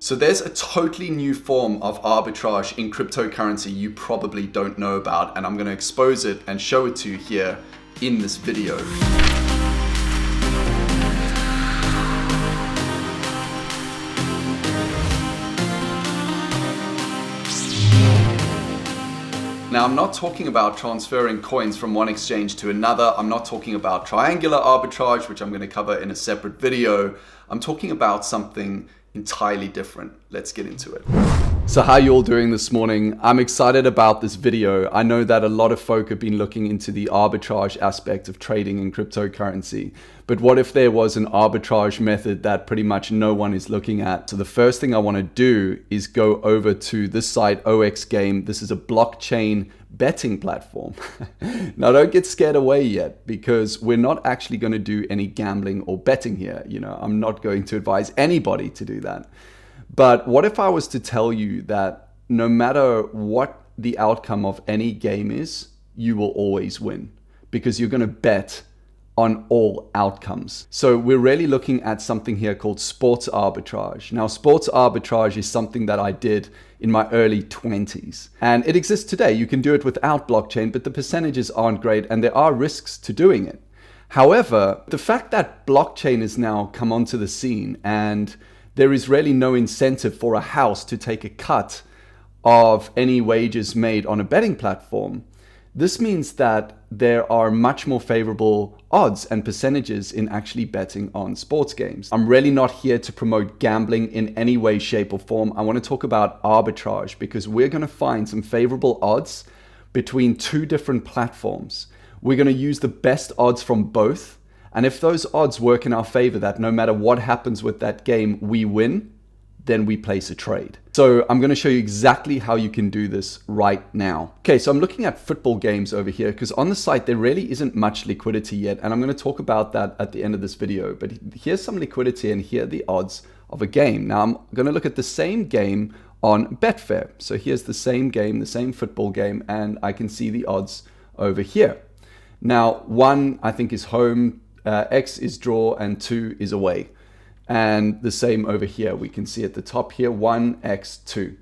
So there's a totally new form of arbitrage in cryptocurrency you probably don't know about, and I'm going to expose it and show it to you here in this video. Now, I'm not talking about transferring coins from one exchange to another. I'm not talking about triangular arbitrage, which I'm going to cover in a separate video. I'm talking about something entirely different. Let's get into it. So how you all doing this morning? I'm excited about this video. I know that a lot of folk have been looking into the arbitrage aspect of trading in cryptocurrency. But what if there was an arbitrage method that pretty much no one is looking at? So the first thing I want to do is go over to this site, OX Game. This is a blockchain betting platform. Now don't get scared away yet, because we're not actually going to do any gambling or betting here. You know, I'm not going to advise anybody to do that. But what if I was to tell you that no matter what the outcome of any game is, you will always win, because you're going to bet on all outcomes. So we're really looking at something here called sports arbitrage. Now, sports arbitrage is something that I did in my early 20s, and it exists today. You can do it without blockchain, but the percentages aren't great and there are risks to doing it. However, the fact that blockchain has now come onto the scene and there is really no incentive for a house to take a cut of any wagers made on a betting platform, this means that there are much more favorable odds and percentages in actually betting on sports games. I'm really not here to promote gambling in any way, shape, or form. I want to talk about arbitrage, because we're going to find some favorable odds between two different platforms. We're going to use the best odds from both. And if those odds work in our favor, that no matter what happens with that game, we win, then we place a trade. So I'm going to show you exactly how you can do this right now. Okay, so I'm looking at football games over here, because on the site there really isn't much liquidity yet, and I'm going to talk about that at the end of this video. But here's some liquidity and here are the odds of a game. Now I'm going to look at the same game on Betfair. So here's the same game, the same football game, and I can see the odds over here. Now 1 I think is home, X is draw, and 2 is away. And the same over here, we can see at the top here, 1x2.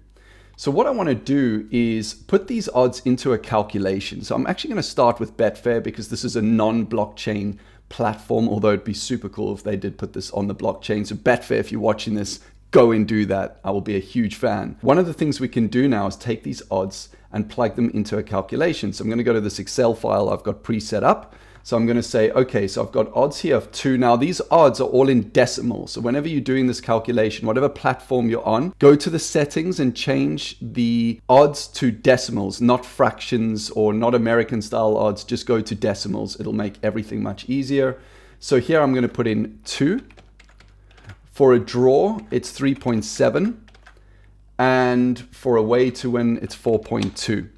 So what I want to do is put these odds into a calculation. So I'm actually going to start with Betfair, because this is a non-blockchain platform, although it'd be super cool if they did put this on the blockchain. So Betfair, if you're watching this, go and do that. I will be a huge fan. One of the things we can do now is take these odds and plug them into a calculation. So I'm going to go to this Excel file I've got pre-set up. So I'm going to say, okay, so I've got odds here of 2. Now these odds are all in decimals. So whenever you're doing this calculation, whatever platform you're on, go to the settings and change the odds to decimals, not fractions or not American style odds. Just go to decimals. It'll make everything much easier. So here I'm going to put in 2. For a draw, it's 3.7. And for a way to win, it's 4.2.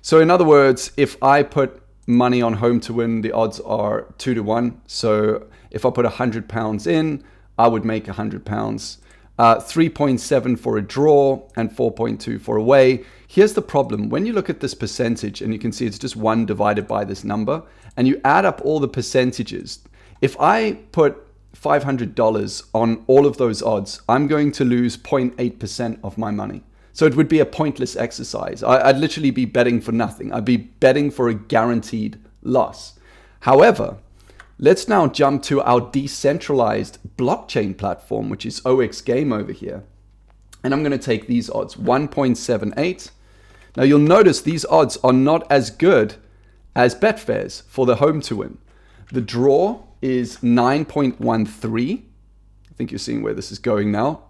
So in other words, if I put money on home to win, the odds are 2 to 1. So if I put £100 in, I would make £100. 3.7 for a draw and 4.2 for away. Here's the problem. When you look at this percentage, and you can see it's just 1 divided by this number, and you add up all the percentages, if I put $500 on all of those odds, I'm going to lose 0.8% of my money. So it would be a pointless exercise. I'd literally be betting for nothing. I'd be betting for a guaranteed loss. However, let's now jump to our decentralized blockchain platform, which is OX Game over here. And I'm going to take these odds, 1.78. Now you'll notice these odds are not as good as Betfair's for the home to win. The draw is 9.13. I think you're seeing where this is going now.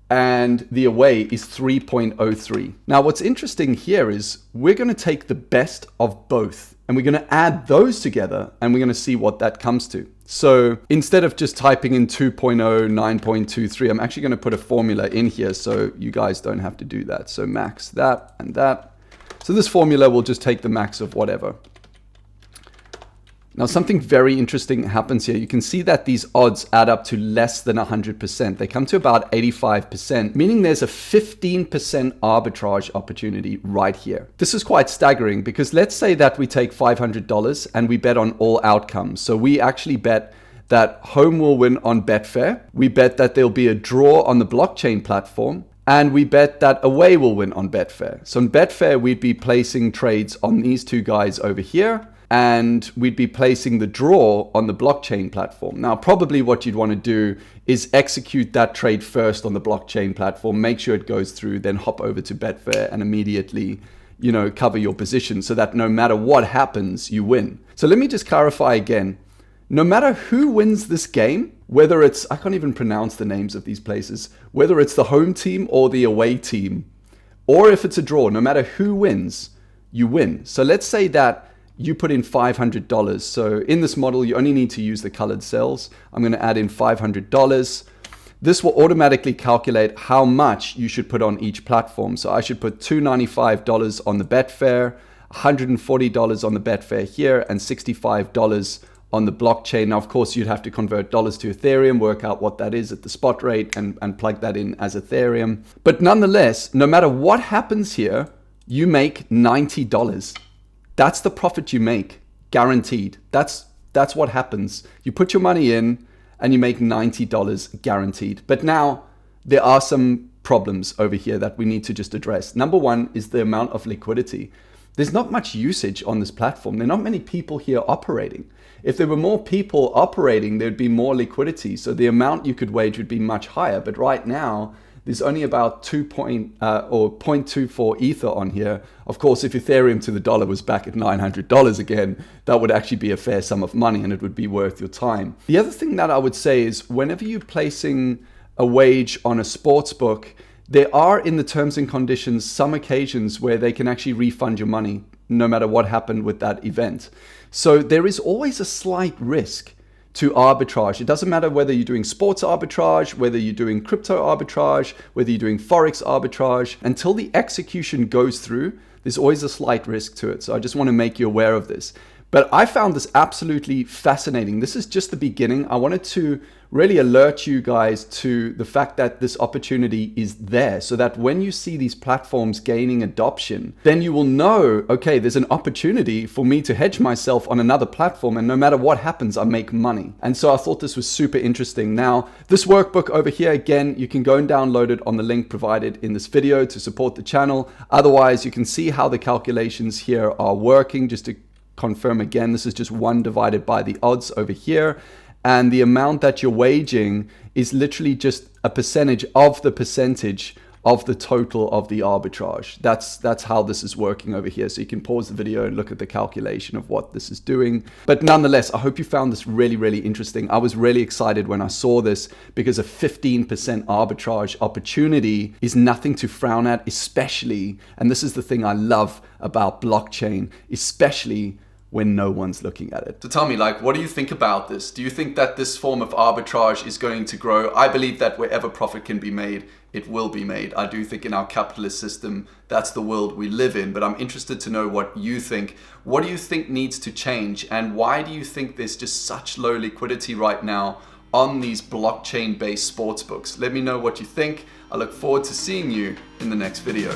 And the away is 3.03. Now, what's interesting here is we're going to take the best of both, and we're going to add those together, and we're going to see what that comes to. So instead of just typing in 2.0, 9.23, I'm actually going to put a formula in here so you guys don't have to do that. So max that and that. So this formula will just take the max of whatever. Now, something very interesting happens here. You can see that these odds add up to less than 100%. They come to about 85%, meaning there's a 15% arbitrage opportunity right here. This is quite staggering, because let's say that we take $500 and we bet on all outcomes. So we actually bet that home will win on Betfair. We bet that there'll be a draw on the blockchain platform. And we bet that away will win on Betfair. So on Betfair, we'd be placing trades on these two guys over here. And we'd be placing the draw on the blockchain platform. Now, probably what you'd want to do is execute that trade first on the blockchain platform, make sure it goes through, then hop over to Betfair and immediately, cover your position so that no matter what happens, you win. So let me just clarify again. No matter who wins this game, whether it's, I can't even pronounce the names of these places, whether it's the home team or the away team, or if it's a draw, no matter who wins, you win. So let's say that you put in $500. So in this model, you only need to use the colored cells. I'm going to add in $500. This will automatically calculate how much you should put on each platform. So I should put $295 on the Betfair, $140 on the Betfair here, and $65 on the blockchain. Now, of course, you'd have to convert dollars to Ethereum, work out what that is at the spot rate, and plug that in as Ethereum. But nonetheless, no matter what happens here, you make $90. That's the profit you make, guaranteed. That's what happens. You put your money in and you make $90 guaranteed. But now there are some problems over here that we need to just address. Number one is the amount of liquidity. There's not much usage on this platform. There are not many people here operating. If there were more people operating, there'd be more liquidity. So the amount you could wage would be much higher. But right now, there's only about 0.24 Ether on here. Of course, if Ethereum to the dollar was back at $900 again, that would actually be a fair sum of money and it would be worth your time. The other thing that I would say is whenever you're placing a wage on a sports book, there are in the terms and conditions some occasions where they can actually refund your money no matter what happened with that event. So there is always a slight risk to arbitrage. It doesn't matter whether you're doing sports arbitrage, whether you're doing crypto arbitrage, whether you're doing Forex arbitrage. Until the execution goes through, there's always a slight risk to it. So I just want to make you aware of this. But I found this absolutely fascinating. This is just the beginning. I wanted to really alert you guys to the fact that this opportunity is there so that when you see these platforms gaining adoption, then you will know, okay, there's an opportunity for me to hedge myself on another platform and no matter what happens, I make money. And so I thought this was super interesting. Now, this workbook over here, again, you can go and download it on the link provided in this video to support the channel. Otherwise, you can see how the calculations here are working. Just to confirm again, this is just 1 divided by the odds over here. And the amount that you're waging is literally just a percentage of the total of the arbitrage. That's how this is working over here. So you can pause the video and look at the calculation of what this is doing. But nonetheless, I hope you found this really, really interesting. I was really excited when I saw this because a 15% arbitrage opportunity is nothing to frown at, especially, and this is the thing I love about blockchain, especially when no one's looking at it. So tell me, what do you think about this? Do you think that this form of arbitrage is going to grow? I believe that wherever profit can be made, it will be made. I do think in our capitalist system, that's the world we live in, but I'm interested to know what you think. What do you think needs to change? And why do you think there's just such low liquidity right now on these blockchain-based sports books? Let me know what you think. I look forward to seeing you in the next video.